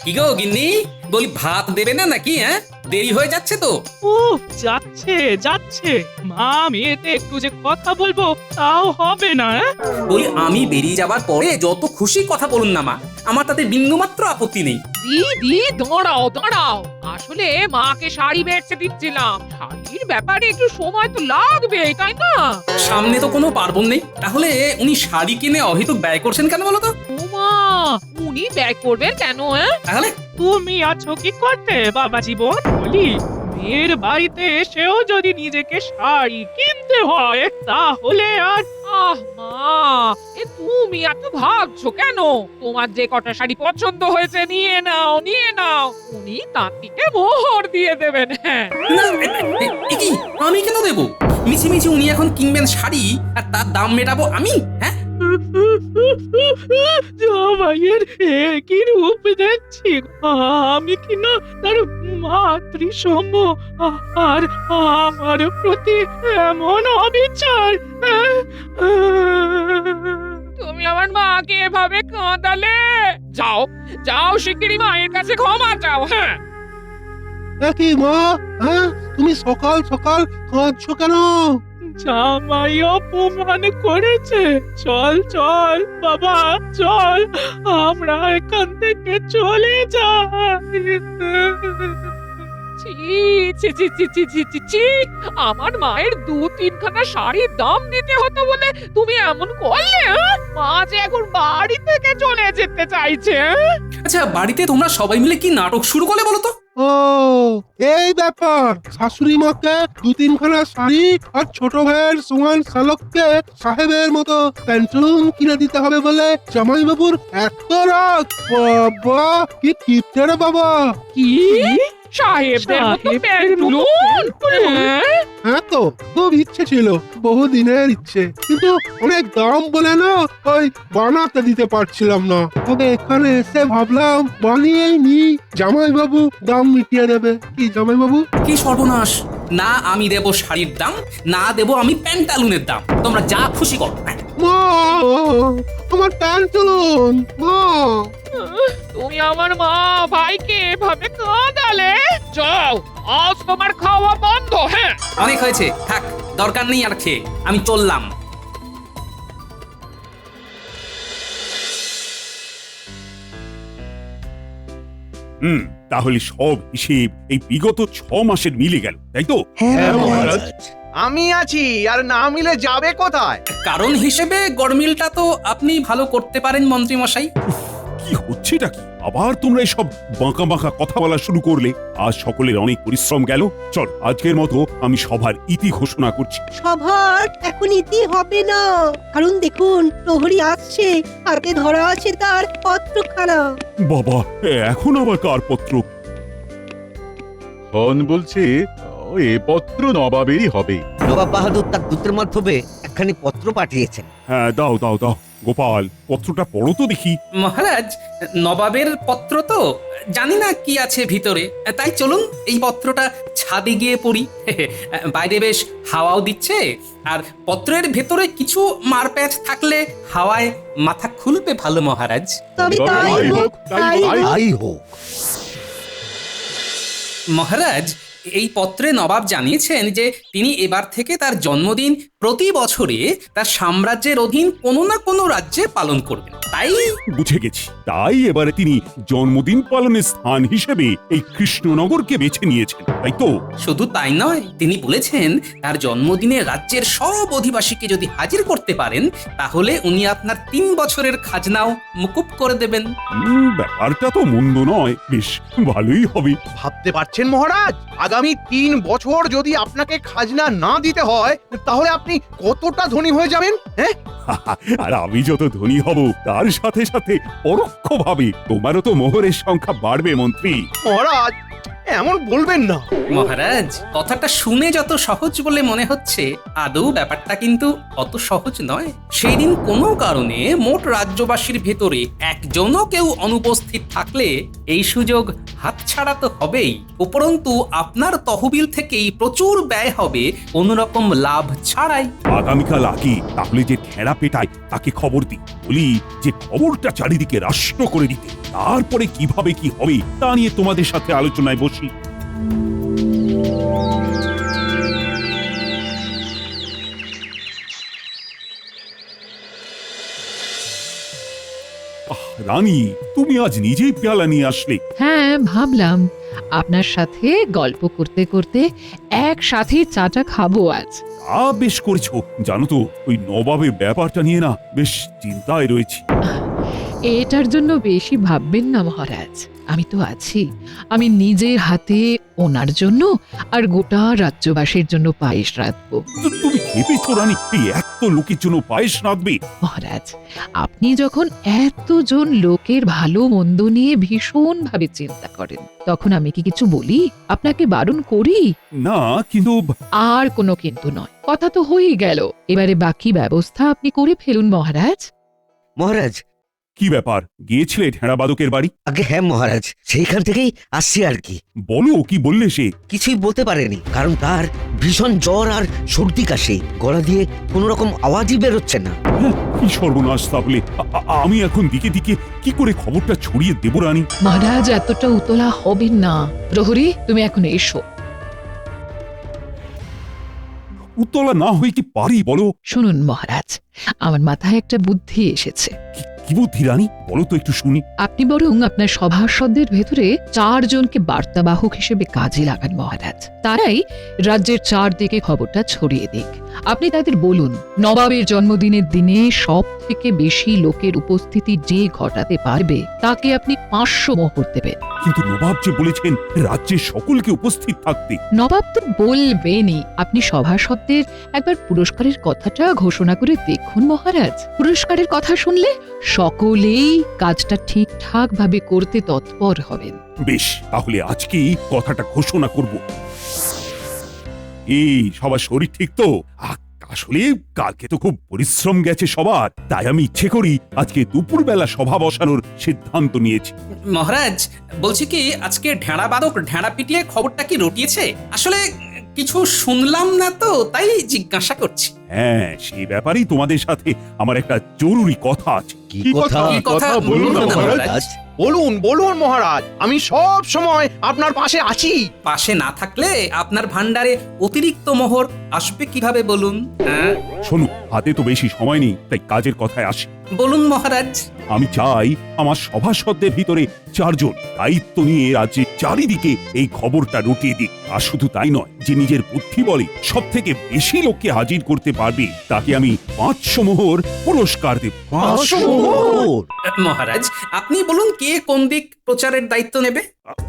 কি গো গিন্নি, বলি ভাত দেবে না নাকি? হ্যাঁ, দেরি হয়ে যাচ্ছে তো। ও যাচ্ছে যাচ্ছে, মা মেয়েতে একটু যে কথা বলবো তাও হবে না। বলি আমি বেরিয়ে যাবার পরে যত খুশি কথা বলুন না মা, আমার তাতে বিন্দুমাত্র আপত্তি নেই। দিদি দাঁড়াও দাঁড়াও, আসলে মাকে শাড়ি বেচতে দিচ্ছিলাম। শাড়ির ব্যাপারে একটু সময় তো লাগবে, তাই না? সামনে তো কোনো পার্বণ নেই, তাহলে উনি শাড়ি কিনে অহেতুক ব্যয় করছেন কেন বলো তো? ওমা, উনি ব্যয় করবেন কেন? তাহলে তুমি আছো কি করতে বাবা জীবন? বলি মেয়ের বাড়িতে এসেও যদি নিজেকে শাড়ি কিনতে হয় তাহলে আর মা, তুমি এত ভাবছো কেন? তোমার যে কটা শাড়ি পছন্দ হয়েছে নিয়ে নাও নিয়ে নাও, উনি তাঁতিকে মোহর দিয়ে দেবেন। হ্যাঁ, না, এ কি আমি কেন দেবো? মিছিমিছি উনি এখন কিনবেন শাড়ি আর তার দাম মেটাবো আমি? হ্যাঁ, জামাইয়ের একই রূপ দেখছি। আমি কি না তার মাতৃসম, আর আমার প্রতি এমন অবিচার? তুমি আমার মাকে এভাবে কাঁদালে। যাও যাও, শিগগিরই মায়ের কাছে ক্ষমা চাও। হ্যাঁ, কি মা, হ্যাঁ তুমি সকাল সকাল কাঁদছো কেন? জামাই অপমান করেছে। চল চল বাবা চল, আমরা এখান থেকে চলে যাই। ছি ছি ছি ছি ছি ছি ছি ছি, আমার মায়ের 2-3খানা শাড়ির দাম দিতে হতো বলে তুমি এমন করলে? মা যে এখন বাড়ি থেকে চলে যেতে চাইছে। আচ্ছা বাড়িতে তোমরা সবাই মিলে কি নাটক শুরু করলে বলো তো? ও এই ব্যাপার, শাশুড়ি মাকে 2-3খানা শাড়ি আর ছোট ভাইয়ের সুমান শালককে সাহেবের মতো প্যান্টুলুন কিনে দিতে হবে বলে জামাই বাবুর এত রাগ। বাবা কি কিপ্টে রে বাবা। কি? সাহেবদের মতো সাহেবদের প্যান্টুলুন? হ্যাঁ? হ্যাঁ তো খুব ইচ্ছে ছিল, বহু দিনের ইচ্ছে, কিন্তু অনেক দাম বলে না ওই বানাতে দিতে পারছিলাম না। তবে এখানে এসে ভাবলাম বানিয়েই নি, জামাই বাবু দাম মিটিয়ে দেবে। কি জামাই বাবু? কি সর্বনাশ! না আমি দেবো শাড়ির দাম, না দেবো আমি প্যান্টালুনের দাম, তোমরা যা খুশি করো। হ্যাঁ। মা, আমার প্যান্টুলুন মা। তুমি আমার মা ভাইকে এভাবে কাঁদালে। যাও, আজ তোমার খাওয়া বন্ধ। হ্যাঁ, অনেক হয়েছে, থাক, দরকার নেই আর খেয়ে, আমি চললাম। তাহলে সব হিসেব এই বিগত 6 মাসের মিলে গেল, তাই তো? হ্যাঁ মহারাজ, আমি আছি, আর না মিলে যাবে কোথায়? কারণ হিসেবে গড়মিলটা তো আপনি ভালো করতে পারেন মন্ত্রী মশাই। কি হচ্ছেটা কি? আবার তোমরা এসব বাঁকা বাঁকা কথা বলা শুরু করলে। আজ সকলের অনেক পরিশ্রম গেল। চল আজকের মতো আমি সভার ইতি ঘোষণা করছি। সভার এখন ইতি হবে না, কারণ দেখুন প্রহরী আসছে, হাতে ধরা আছে তার পত্রখানা। বাবা, এখন আবার কার পত্র? খন বলছে এ পত্র নবাবেরই হবে। নবাব বাহাদুর তার দূতের মাধ্যমে একখানি পত্র পাঠিয়েছেন। হ্যাঁ, দাও দাও দাও গোপাল, পত্রটা পড়ো তো দেখি। মহারাজ, নবাবের পত্র তো, জানি না কি আছে ভিতরে, তাই চলুন এই পত্রটা ছাদে গিয়ে পড়ি। বাইরে বেশ হাওয়াও দিচ্ছে, আর পত্রের ভেতরে কিছু মারপ্যাচ থাকলে হাওয়ায় মাথা খুলবে ভালো মহারাজ। তবে তাই হোক, তাই হোক। তাই হোক। মহারাজ, এই পত্রে নবাব জানিয়েছেন যে তিনি এবার থেকে তার জন্মদিন প্রতি বছরে তার সাম্রাজ্যের অধীন কোনো না কোনো রাজ্যে পালন করবেন। তাই বুঝে গেছি, তাই এবারে তিনি জন্মদিন পালনের স্থান হিসেবে এই কৃষ্ণনগরকে বেছে নিয়েছেন, তাই তো? শুধু তাই নয়, তিনি বলেছেন তার জন্মদিনে রাজ্যের সব অধিবাসীকে যদি হাজির করতে পারেন তাহলে উনি আপনার 3 বছরের খাজনাও মুকুব করে দেবেন। ব্যাপারটা তো মন্দ নয়, বেশ ভালোই হবে। ভাবতে পারছেন মহারাজ, আগামী 3 বছর যদি আপনাকে খাজনা না দিতে হয় তাহলে আপনি কতটা ধনী হয়ে যাবেন? হ্যাঁ, আর আমি যত ধনী হব তার সাথে সাথে পরোক্ষভাবে তোমারও তো মোহরের সংখ্যা বাড়বে মন্ত্রী। মহারাজ এমন বলবেন না। মহারাজ, কথাটা শুনে যত সহজ বলে মনে হচ্ছে, আদৌ ব্যাপারটা কিন্তু অত সহজ নয়। সেই দিন কোনো কারণে মোট রাজ্যবাসীর ভেতরে একজনও কেউ অনুপস্থিত থাকলে এই সুযোগ হাতছাড়া তো হবেই, উপরন্তু আপনার তহবিল থেকেই প্রচুর ব্যয় হবে কোনোরকম লাভ ছাড়াই। আগামীকাল আগে তাহলে যে ঠেড়া পেটায় তাকে খবর দিই, বলি যে খবরটা চারিদিকে রাষ্ট্র করে দিতে, তারপরে কিভাবে কি হবে তা নিয়ে তোমাদের সাথে আলোচনায় বসি। রানী, তুমি আজ নিজেই পেয়ালা নিয়ে আসলে। হ্যাঁ, ভাবলাম আপনার সাথে গল্প করতে করতে একসাথে চাটা খাবো আজ। তা বেশ করেছো। জানো তো, ওই নবাবের ব্যাপারটা নিয়ে না বেশ চিন্তায় রয়েছি। এটার জন্য বেশি ভাববেন না মহারাজ, আমি তো আছি। আমি নিজের হাতে ওনার জন্য আর গোটা রাজ্যবাসীর জন্য পায়েস রাঁধবো। তুমি ভেবেছো রানী এই এত লোকের জন্য পায়েস রাঁধবে? মহারাজ, আপনি যখন এতজন লোকের ভালো মন্দ নিয়ে ভীষণ ভাবে চিন্তা করেন, তখন আমি কি কিছু বলি? আপনাকে বারণ করি? না, কিন্তু আর কোনো কিন্তু নয়, কথা তো হয়েই গেল। এবারে বাকি ব্যবস্থা আপনি করে ফেলুন মহারাজ। মহারাজ, কি ব্যাপার, গিয়েছিলে ঢেড়া বাদকের বাড়ি? আগে হ্যাঁ মহারাজ, সেইখান থেকেই আসছি আর কি। বলো, কি বললে সে? কিছুই বলতে পারেনি, কারণ তার ভীষণ জ্বর আর সর্দি কাশি, গলা দিয়ে কোনো রকম আওয়াজই বেরোচ্ছে না। হ্যাঁ, কি সর্বনাশ তাহলে। আমি এখন দিকে দিকে কি করে খবরটা ছড়িয়ে দেব রানী? মহারাজ, এতটা উতলা হবেন না। প্রহরী, তুমি এখন এসো। উত্তলা না হয়ে কি পারি বলো? শুনুন মহারাজ, আমার মাথায় একটা বুদ্ধি এসেছে। কি বুদ্ধি রানী, বলো তো একটু শুনি। আপনি বরং আপনার সভাসদদের ভেতরে 4 জনকে বার্তাবাহক হিসেবে কাজে লাগান মহারাজ। তারাই রাজ্যের চারদিকে খবরটা ছড়িয়ে দিক। আপনি তাদের বলুন, নবাবের জন্মদিনের দিনে সব থেকে বেশি লোকের উপস্থিতি যে ঘটাতে পারবে তাকে আপনি 500 মোহর দেবেন। কিন্তু নবাব যে বলেছেন রাজ্যের সকলকে উপস্থিত থাকতে। নবাব তো বলবেনই, আপনি সভাসদদের একবার পুরস্কারের কথাটা ঘোষণা করে দেখুন মহারাজ। পুরস্কারের কথা শুনলে সকলেই কাজটা ঠিকঠাক ভাবে করতে তৎপর হবেন। বেশ, তাহলে আজকেই কথাটা ঘোষণা করব। এই সবার শরীর ঠিক তো? আসলে কালকে তো খুব পরিশ্রম গেছে সবার, তাই আমি ইচ্ছে করি আজকে দুপুরবেলা সভা বসানোর সিদ্ধান্ত নিয়েছি। মহারাজ, বলছি কি, আজকে ঢেড়া বাদক ঢেড়া পিটিয়ে খবরটা কি রটিয়েছে? আসলে কিছু শুনলাম না তো, তাই জিজ্ঞাসা করছি। হ্যাঁ, সেই ব্যাপারেই তোমাদের সাথে আমার একটা জরুরি কথা আছে। কি কথা? কি কথা বলুন না মহারাজ। বলুন বলুন মহারাজ, আমি সব সময় আপনার পাশে আছি। পাশে না থাকলে আপনার ভান্ডারে অতিরিক্ত মোহর আসবে কিভাবে বলুন? হ্যাঁ, শোনো, হাতে তো বেশি সময় নেই, তাই কাজের কথায় আসি। বলুন মহারাজ। আমি চাই আমার সভাসদদের ভিতরে 4 জন দায়িত্ব নিয়ে রাজ্যের চারিদিকে এই খবরটা রটিয়ে দিক। আর শুধু তাই নয়, যে নিজের বুদ্ধি বলে সব থেকে বেশি লোককে হাজির করতে পারবে তাকে আমি 500 মোহর পুরস্কার দেব। 500 মোহর? মহারাজ, আপনি বলুন কে কোন দিক প্রচারের দায়িত্ব নেবে?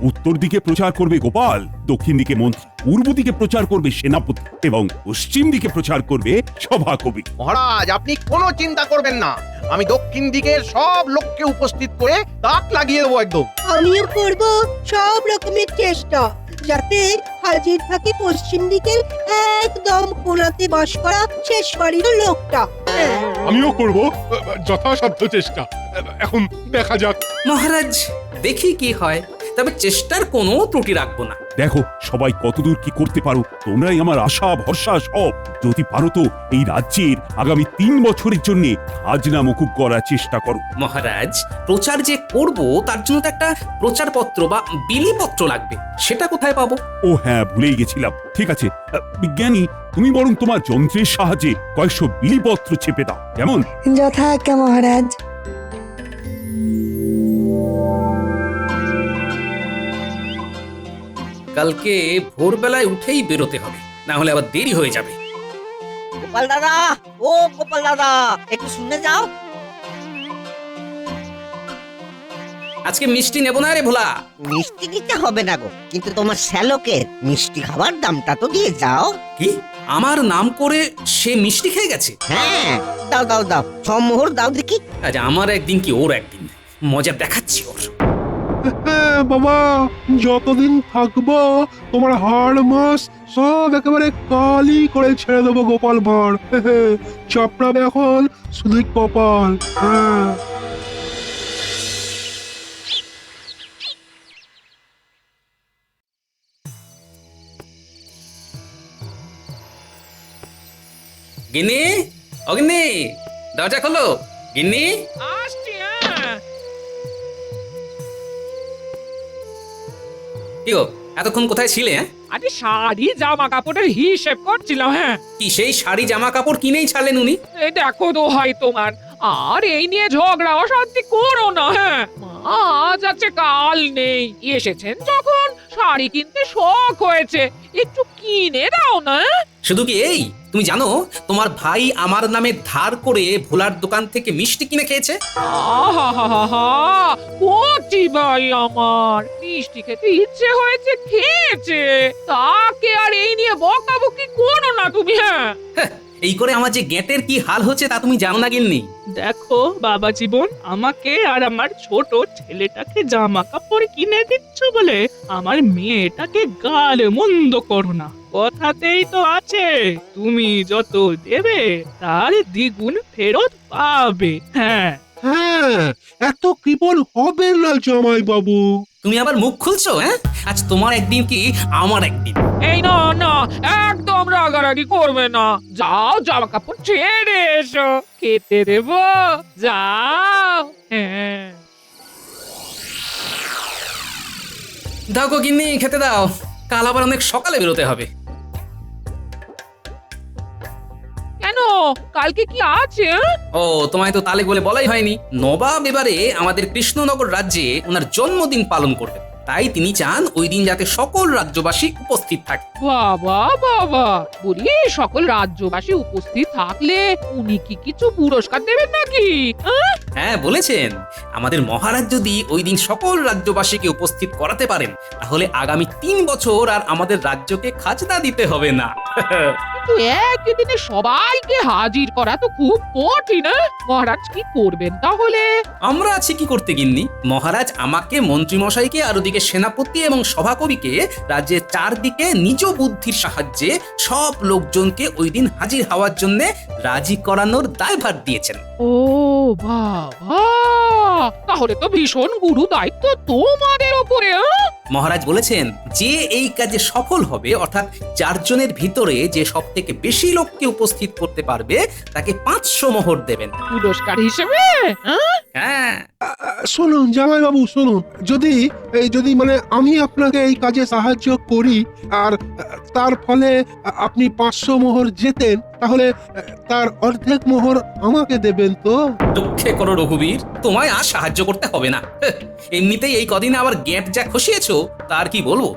উত্তর দিকে প্রচার করবে গোপাল, দক্ষিণ দিকে মন্ত্রী, পূর্ব দিকে প্রচার করবে সেনাপতি এবং পশ্চিম দিকে প্রচার করবে সভাকবি। মহারাজ, আপনি কোনো চিন্তা করবেন না, আমি দক্ষিণ দিকের সব লোককে উপস্থিত করে তাক লাগিয়ে দেবো একদম। আমিও করব সব রকমের চেষ্টা যাতে হাজির থাকে পশ্চিম দিকের একদম কোণাতে বাস করা শেষ বাড়ির লোকটা। আমিও করব যথাসাধ্য চেষ্টা। এখন দেখা যাক। মহারাজ, দেখি কি হয়, তবে চেষ্টার কোনো ত্রুটি রাখবো না। দেখো সবাই কতদূর কি করতে পারো, তোমরাই আমার আশা ভরসা সব। যদি পারো তো এই রাজ্যের আগামী 3 বছরের জন্য খাজনা মকুব করার চেষ্টা করো। মহারাজ, প্রচার যে করব তার জন্য তো একটা প্রচারপত্র বা বিলিপত্র লাগবে, সেটা কোথায় পাবো? ও হ্যাঁ, ভুলেই গেছিলাম। ঠিক আছে বিজ্ঞানী, তুমি বরং তোমার যন্ত্রের সাহায্যে কয়েকশো বিলিপত্র চেপে দাও, কেমন? যথাজ্ঞা মহারাজ। কালকে ভোরবেলায় উঠেই বেরোতে হবে, না হলে আবার দেরি হয়ে যাবে। গোপাল দাদা, ও গোপাল দাদা, একটু শুনে যাও। আজকে মিষ্টি নেবো না রে ভোলা। মিষ্টি দিতে হবে না গো, কিন্তু তোমার শ্যালকের মিষ্টি খাবার দামটা তো দিয়ে যাও। কি, আমার নাম করে সে মিষ্টি খেয়ে গেছে? হ্যাঁ, দাও দাও দাও, 6 মোহর দাও দেখি। আজ আমার একদিন কি ওর একদিন, মজা দেখাচ্ছি ওর। হ্যাঁ বাবা, যতদিন থাকবো তোমার হাড় মাস সব একেবারে কালি করে ছেড়ে দেবো গোপাল ভাঁড়। চাপড়াবে এখন শুধুই কপাল। হ্যাঁ, গিন্নি, ও গিন্নি, দরজা খোলো। গিন্নি, আসছি, হ্যাঁ। কি গো এতক্ষণ কোথায় ছিলে? হ্যাঁ, আরে শাড়ি জামা কাপড়ের হিসেব করছিলাম, হ্যাঁ। কি সেই শাড়ি জামা কাপড় কিনেই ছাড়লেন উনি? এই দেখো দোহাই তোমার, আর এই নিয়ে ঝগড়া অশান্তি করো না, হ্যাঁ। আজ আছে কাল নেই, এসেছেন যখন শাড়ি কিনতে শখ হয়েছে, একটু কিনে দাও না। শুধু কি এই, তুমি জানো তোমার ভাই আমার নামে ধার করে ভোলার দোকান থেকে মিষ্টি কিনে খেয়েছে? আহা, কচি ভাই আমার, মিষ্টি খেতে ইচ্ছে হয়েছে, খেয়েছে, তাকে আর এই নিয়ে বকাবকি করো না তুমি, হ্যাঁ। হ্যাঁ, এই করে আমার যে গেটের কি হাল হচ্ছে তা তুমি জানো না গিন্নি? দেখো বাবা জীবন, আমাকে আর আমার ছোট ছেলেটাকে জামা কাপড় কিনে দিচ্ছ বলে আমার মেয়েটাকে গাল মন্দ করো না। কথাতেই তো আছে, তুমি যত দেবে তার দ্বিগুণ ফেরত পাবে, হ্যাঁ। হ্যাঁ, এত কৃপণ হবে না জামাই বাবু। তুমি আবার মুখ খুলছো? হ্যাঁ, আজ তোমার একদিন কি আমার একদিন। এই না না, একদম রাগারাগি করবে না, যাও জামা কাপড় ছেড়ে এসো, খেতে দেবো, যাও, হ্যাঁ। দাও গো গিন্নি, খেতে দাও, কাল আবার অনেক সকালে বেরোতে হবে। কেন, কালকে কি আছে? ও, তোমায় তো তালে বলে বলাই হয়নি। নবাব এবারে আমাদের কৃষ্ণনগর রাজ্যে ওনার জন্মদিন পালন করবেন, তাই তিনি চান ওই দিন যাতে সকল রাজ্যবাসী উপস্থিত থাকে। বাবা বাবা, বলি সকল রাজ্যবাসী উপস্থিত থাকলে উনি কি কিছু পুরস্কার দেবেন নাকি? হ্যাঁ বলেছেন, আমাদের মহারাজ যদি ওই দিন সকল রাজ্যবাসীকে উপস্থিত করাতে পারেন তাহলে আগামী 3 বছর আর আমাদের রাজ্যকে খাজনা দিতে হবে না। কিন্তু একই দিনে সবাইকে হাজির করা তো খুব কঠিন, মহারাজ কি করবেন তাহলে? আমরা আছি কি করতে গিন্নি, মহারাজ আমাকে, মন্ত্রীমশাইকে আর ওদিকে সেনাপতি এবং সভাকবিকে রাজ্যের চারদিকে নিজ বুদ্ধির সাহায্যে সব লোকজনকে ওই দিন হাজির হওয়ার জন্য রাজি করানোর দায়ভার দিয়েছেন। ও বাবা, তাহলে তো ভীষণ গুরু দায়িত্ব তোমাদের উপরে। মহারাজ বলেছেন যে এই কাজে সফল হবে, অর্থাৎ 4 জনের ভিতরে যে সব থেকে বেশি লোককে উপস্থিত করতে পারবে তাকে 500 মোহর দেবেন পুরস্কার হিসেবে। হ্যাঁ, শুনুন জামাই বাবু, শুনুন, যদি মানে আমি আপনাকে এই কাজে সাহায্য করি আর তার ফলে আপনি 500 মোহর জেতেন, তাহলে তার অর্ধেক মোহর আমাকে দেবেন তো? দুঃখে করো রঘুবীর, তোমায় আর সাহায্য করতে হবে না। এমনিতেই এই কদিনে আবার গ্যাট যা খসিয়েছো তার কি বলবো।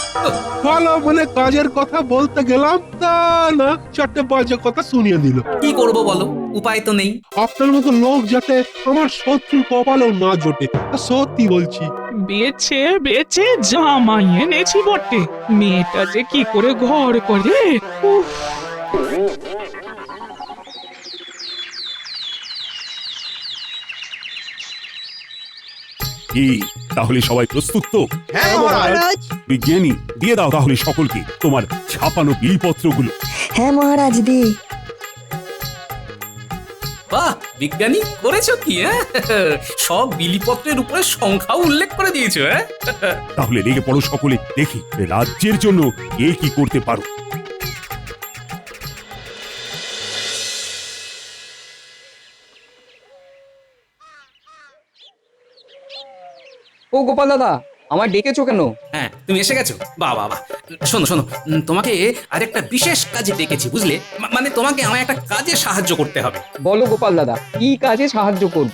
ভালো মানে কাজের কথা বলতে গেলাম, তা না 4টে বাজে কথা শুনিয়ে দিল। কি করব বলো, উপায় তো নেই। আপনার মতো লোক যাতে আমার শত্রু কপালেও না জোটে, সত্যি বলছি। বেছে বেছে জামাই এনেছি বটে, মেয়েটা যে কি করে ঘর করে। উফ। কি তাহলে সবাই প্রস্তুত তো? হ্যাঁ মহারাজ। মহারাজ, বিজ্ঞানী, দিয়ে দাও তাহলে সকলকে তোমার ছাপানো বিলপত্রগুলো। হ্যাঁ মহারাজ দি। বাহ বিজ্ঞানী, করেছো কি? হ্যাঁ, সব বিলিপত্রের উপরে সংখ্যাও উল্লেখ করে দিয়েছো। হ্যাঁ, তাহলে লেগে পড়ো সকলে, দেখি রাজ্যের জন্য কে কি করতে পারো। ও গোপাল দাদা, আমায় ডেকেছো কেন? হ্যাঁ তুমি এসে গেছো, বাহ বাহ বাহ। শোনো শোনো, তোমাকে আরেকটা বিশেষ কাজে ডেকেছি, বুঝলে? মানে তোমাকে আমার একটা কাজে সাহায্য করতে হবে। বলো গোপাল দাদা, কি কাজে সাহায্য করব?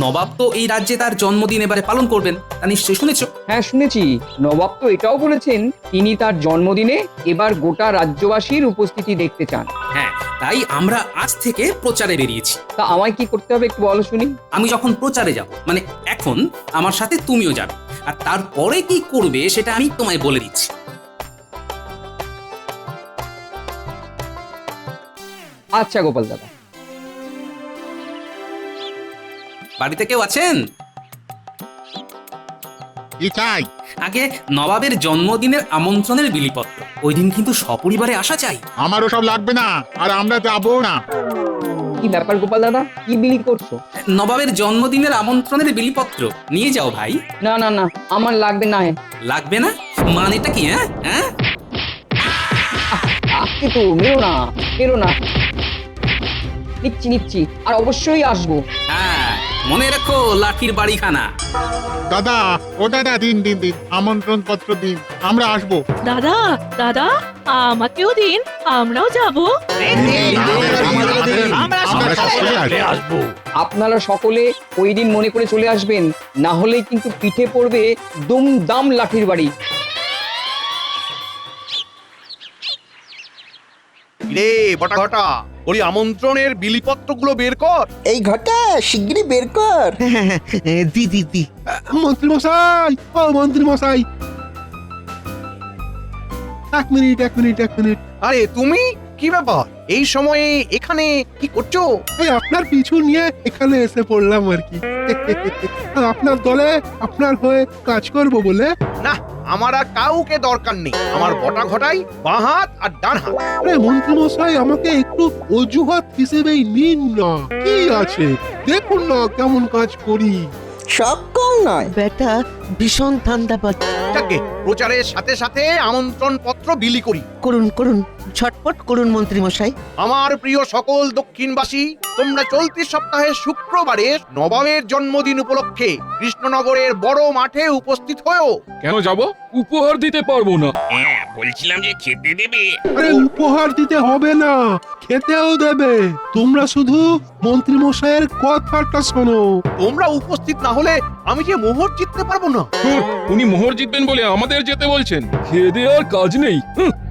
নবাব তো এই রাজ্যে তার জন্মদিন এবারে পালন করবেন, তা নিশ্চয়ই শুনেছো। হ্যাঁ শুনেছি, নবাব তো এটাও বলেছেন তিনি তার জন্মদিনে এবার গোটা রাজ্যবাসীর উপস্থিতি দেখতে চান। হ্যাঁ, তাই আমরা আজ থেকে প্রচারে বেরিয়েছি। তা আমায় কি করতে হবে একটু বলো শুনি। আমি যখন প্রচারে যাব, মানে এখন আমার সাথে তুমিও যাবে, আর তারপরে কি করবে সেটা আমি তোমায় বলে দিচ্ছি। আচ্ছা গোপাল দাদা। বাড়িতে কেউ আছেন? কি চাই? আগে নবাবের জন্মদিনের আমন্ত্রণের বিলিপত্র, ওই দিন কিন্তু সপরিবারে আসা চাই। আমারও সব লাগবে না, আর আমরা যাবো না। কি ব্যাপার গোপাল দাদা, কি বিলি করছো? নবাবের জন্মদিনের আমন্ত্রণের বিলিপত্র নিয়ে যাও ভাই। না না না, আমার লাগবে না। লাগবে না মানেটা কি? হ্যাঁ হ্যাঁ, আজকে তো মেরো না, মেরো না। নিচ্ছি নিচ্ছি আর অবশ্যই আসবো। হ্যাঁ, মনে রেখো লাঠির বাড়িখানা। দাদা ও দাদা দিন দিন দিন আমন্ত্রণ পত্র দিন, আমরা আসবো। দাদা দাদা আমাকেও দিন, আমরাও যাব। আমরা সকলে আসবো। আপনারা সকলে ওই দিন মনে করে চলে আসবেন, না হলেই কিন্তু পিঠে পড়বে দুমদাম লাঠির বাড়ি। রে বটা ঘটা, ওই আমন্ত্রণের বিলিপত্রগুলো বের কর। এই ঘটা শিগগিরই বের কর। দি দি দি মন্ত্রী মশাই, ও মন্ত্রী মশাই, এক মিনিট। আরে তুমি কি ব্যাপার এই সময়ে এখানে কি করছো? এই আপনার পিছু নিয়ে এখানে এসে পড়লাম আর কি। আপনার দলে আপনার হয়ে কাজ করব বলে। না, আমার আর কাউকে দরকার নেই। আমার বটা ঘটাই বাঁ হাত আর ডান হাত। আরে মন্ত্রী মশাই, আমাকে একটু অজুহাত হিসেবেই নিন না, কি আছে দেখুন না কেমন কাজ করি। সব কম নয়। বেটা ভীষণ ঠান্ডা পাচ্ছে। যাকে প্রচারের সাথে সাথে আমন্ত্রণ পত্র বিলি করি। করুন করুন, ছটপট করুন মন্ত্রী মশাই। আমার প্রিয় সকল দক্ষিণবাসী, তোমরা চলতি সপ্তাহের শুক্রবারে নবাবের জন্মদিন উপলক্ষে কৃষ্ণনগরের বড় মাঠে উপস্থিত হয়েও। কেন যাব? উপহার দিতে পারবো না। আরে উপহার দিতে হবে না, খেতেও দেবে। তোমরা শুধু মন্ত্রী মশাইয়ের কথাটা শোনো। তোমরা উপস্থিত না হলে আমি যে মোহর জিততে পারবো না। উনি মোহর জিতবেন বলে আমাদের যেতে বলছেন? খেয়ে দিয়ে আর কাজ নেই,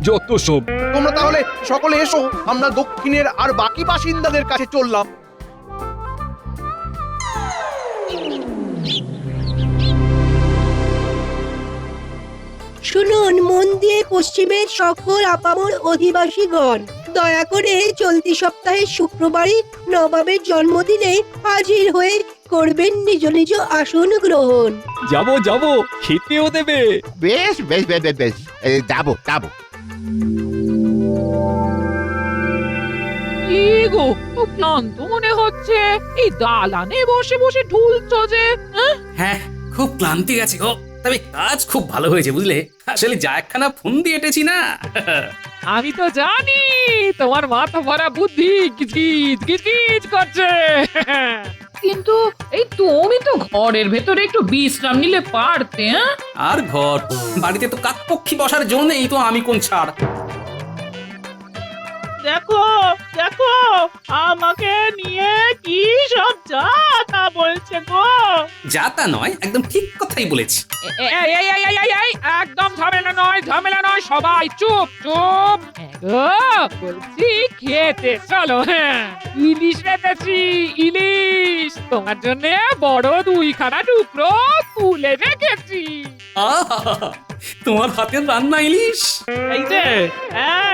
যত সব। তোমরা তাহলে সকলে এসো, আমরা দক্ষিণের আর বাকি বাসিন্দাদের কাছে চললাম। শুনুন মন দিয়ে পশ্চিমের সকল আপামর অধিবাসীগণ, দয়া করে চলতি সপ্তাহের শুক্রবারই নবাবের জন্মদিনে হাজির হয়ে করবেন নিজ নিজ আসন গ্রহণ। যাব খেতেও দেবে। বেশ যাবো। কি গো, খুব ক্লান্ত মনে হচ্ছে। এই দালানে বসে বসে ঢুলছো যে। হ্যাঁ, খুব ক্লান্তি গেছে গো, তবে কাজ খুব ভালো হয়েছে বুঝলে। আসলে যা একখানা ফোন দিয়ে এটেছি না। আমি তো জানি তোমার মাথা ভরা বুদ্ধি গিজ করছে। কিন্তু এই তুমি তো ঘরের ভেতরে একটু বিশ্রাম নিলে পারতে। আর ঘর বাড়িতে তো কাকপক্ষী বসার জন্য নেই, তো আমি কোন ছাড়। দেখো দেখো আমাকে নিয়ে কি সব যা তা বলছে গো। যা তা নয়, একদম ঠিক কথাই বলেছি। এই, একদম ঝামেলা নয়, সবাই চুপ। বলছি খেতে চলো। হ্যাঁ, ইলিশ রেখেছি, ইলিশ তোমার জন্য বড় 2খানা টুকরো তুলে রেখেছি। আহা, তোমার হাতের রান্না ইলিশ।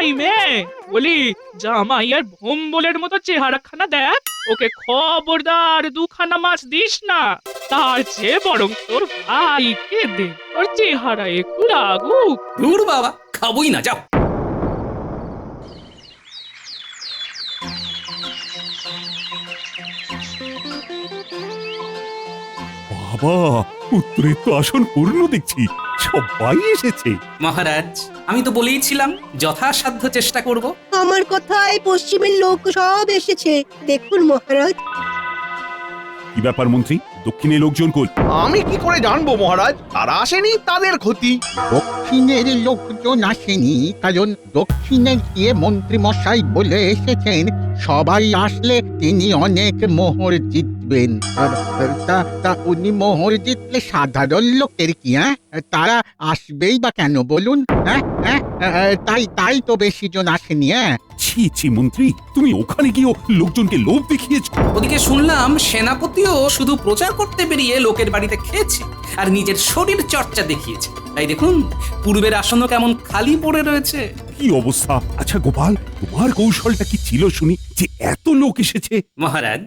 এই মেয়ে, বলি জামাইয়ের ভোম্বলের মতো চেহারাখানা দেখ, ওকে খবরদার 2খানা মাছ দিস না। তার চেয়ে বরং তোর ভাইকে দে, ওর চেহারা একটু লাগুক। দূর বাবা, খাবই না, যাও। বাবা, উত্তরের তো আসন পূর্ণ দেখছি, সবাই এসেছে। মহারাজ, আমি তো বলেইছিলাম যথাসাধ্য চেষ্টা করব। আমার কথায় পশ্চিমের লোক সব এসেছে, দেখুন মহারাজ। কি ব্যাপার মন্ত্রী, দক্ষিণে লোকজন কই? আমি কি করে জানবো মহারাজ? তারা আসেনি, তাদের ক্ষতি। দক্ষিণের লোকজন আসেনি, কারণ দক্ষিণে গিয়ে মন্ত্রী মশাই বলে এসেছেন সবাই আসলে তিনি অনেক মোহর জিতবেন। তা উনি মোহর জিতলে সাধারণ লোকের কি? তারা আসবেই বা কেন বলুন? তাই তো বেশি জন আসেনি। ছি মন্ত্রী, তুমি ওখানে গিয়ে লোকজনকে লোভ দেখিয়েছো। ওদিকে শুনলাম সেনাপতিও শুধু প্রচার করতে বেরিয়ে লোকের বাড়িতে খেয়েছে আর নিজের শরীর চর্চা দেখিয়েছে। তাই দেখুন পূর্বের আসনও কেমন খালি পড়ে রয়েছে। কি অবস্থা! আচ্ছা গোপাল, তোমার কৌশলটা কি ছিল শুনি, যে এত লোক এসেছে? মহারাজ,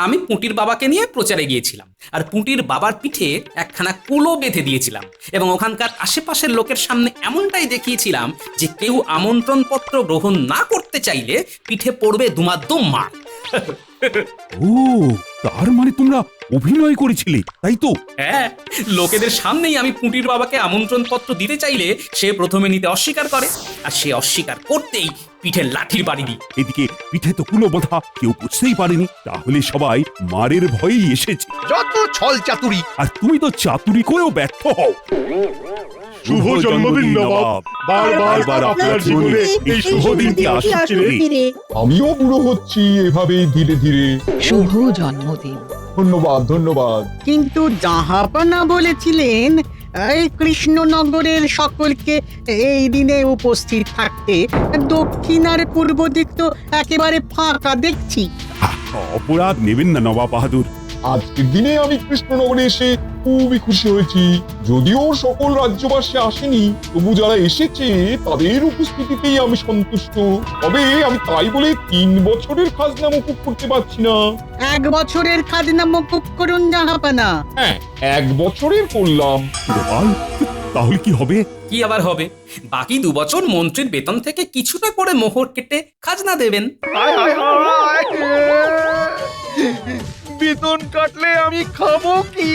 আমি পুঁটির বাবাকে নিয়ে প্রচারে গিয়েছিলাম, আর পুঁটির বাবার পিঠে একখানা কুলো বেঁধে দিয়েছিলাম, এবং ওখানকার আশেপাশের লোকের সামনে এমনটাই দেখিয়েছিলাম যে কেউ আমন্ত্রণ পত্র গ্রহণ না করতে চাইলে পিঠে পড়বে দুমাদ্দম মার। ও, তার মানে তোমরা অভিনয় করেছিলে, তাই তো? হ্যাঁ, লোকেদের সামনেই আমি পুঁটির বাবাকে আমন্ত্রণ পত্র দিতে চাইলে সে প্রথমে নিতে অস্বীকার করে, আর সে অস্বীকার করতেই পিঠে লাঠির বাড়ি দিই। এদিকে পিঠে তো কোনো বোধা কেউ বুঝতেই পারেনি, তাহলে সবাই মারের ভয়েই এসেছে। যত ছল চাতুরি। আর তুমি তো চাতুরি করেও ব্যর্থ হও। শুভ জন্মদিন নবাব। বারবার আপনার জীবনে এই শুভ দিনটি আসছে রে। আমিও বুড়ো হচ্ছি এভাবে ধীরে ধীরে। শুভ জন্মদিন। ধন্যবাদ ধন্যবাদ। কিন্তু জাহাপনা বলেছিলেন এই কৃষ্ণনগরের সকলকে এই দিনে উপস্থিত থাকতে। দক্ষিণ আর পূর্ব দিক তো একেবারে ফাঁকা দেখছি। অপরাধ নেবেন না নবাব বাহাদুর। আজকের দিনে আমি কৃষ্ণনগরে এসে খুবই খুশি হয়েছি। যদিও সকল রাজ্যবাসী আসেনি, তবু যারা এসেছে তাদের উপস্থিতিতেই আমি সন্তুষ্ট। তবে আমি তাই বলে 3 বছরের খাজনা মকুব করতে পারছি না। 1 বছরের খাজনা মকুব করুন জাহাপনা। হ্যাঁ, 1 বছরের করলাম। গোপাল, তাহলে কি হবে? কি আবার হবে, বাকি 2 বছর মন্ত্রীর বেতন থেকে কিছুটা করে মোহর কেটে খাজনা দেবেন। হায় হায় হায়। বেতন কাটলে আমি খাবো কি?